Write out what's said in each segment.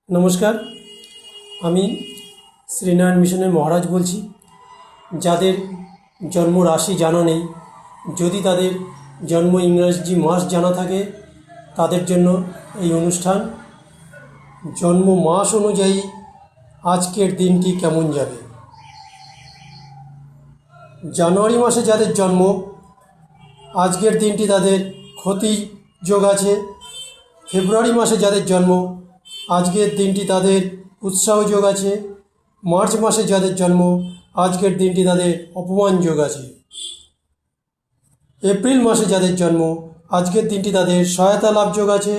নমস্কার, আমি শ্রীনারায়ণ মিশনের মহারাজ বলছি। যাদের জন্ম রাশি জানা নেই, যদি তাদের জন্ম ইংরাজি মাস জানা থাকে তাদের জন্য এই অনুষ্ঠান। জন্ম মাস অনুযায়ী আজকের দিনটি কেমন যাবে। জানুয়ারি মাসে যাদের জন্ম, আজকের দিনটি তাদের ক্ষতি যোগ আছে। ফেব্রুয়ারি মাসে যাদের জন্ম, আজকের দিনটি তাদের উৎসাহ যোগ আছে। মার্চ মাসে যাদের জন্ম, আজকের দিনটি তাদের অপমান যোগ আছে। এপ্রিল মাসে যাদের জন্ম, আজকের দিনটি তাদের সহায়তা লাভ যোগ আছে।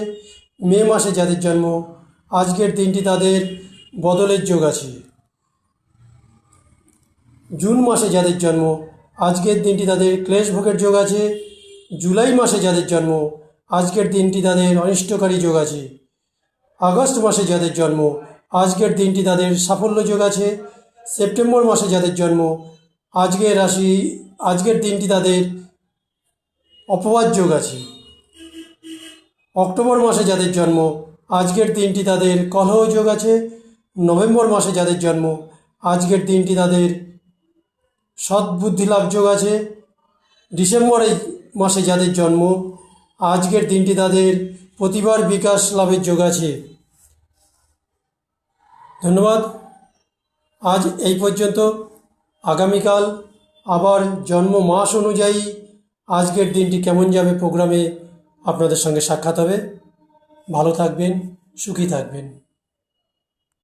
মে মাসে যাদের জন্ম, আজকের দিনটি তাদের বদলের যোগ আছে। জুন মাসে যাদের জন্ম, আজকের দিনটি তাদের ক্লেশ ভোগের যোগ আছে। জুলাই মাসে যাদের জন্ম, আজকের দিনটি তাদের অনিষ্টকারী যোগ আছে। আগস্ট মাসে যাদের জন্ম, আজকের দিনটি তাদের সাফল্য যোগ আছে। সেপ্টেম্বর মাসে যাদের জন্ম, আজকের দিনটি তাদের অপবাদ যোগ আছে। অক্টোবর মাসে যাদের জন্ম, আজকের দিনটি তাদের কলহ যোগ আছে। নভেম্বর মাসে যাদের জন্ম, আজকের দিনটি তাদের সদ্বুদ্ধি লাভ যোগ আছে। ডিসেম্বর মাসে যাদের জন্ম, আজকের দিনটি তাদের প্রতিভার বিকাশ লাভের যোগ আছে। ধন্যবাদ। আজ এই পর্যন্ত। আগামীকাল আবার জন্ম মাস অনুযায়ী আজকের দিনটি কেমন যাবে প্রোগ্রামে আপনাদের সঙ্গে সাক্ষাৎ হবে। ভালো থাকবেন, সুখী থাকবেন।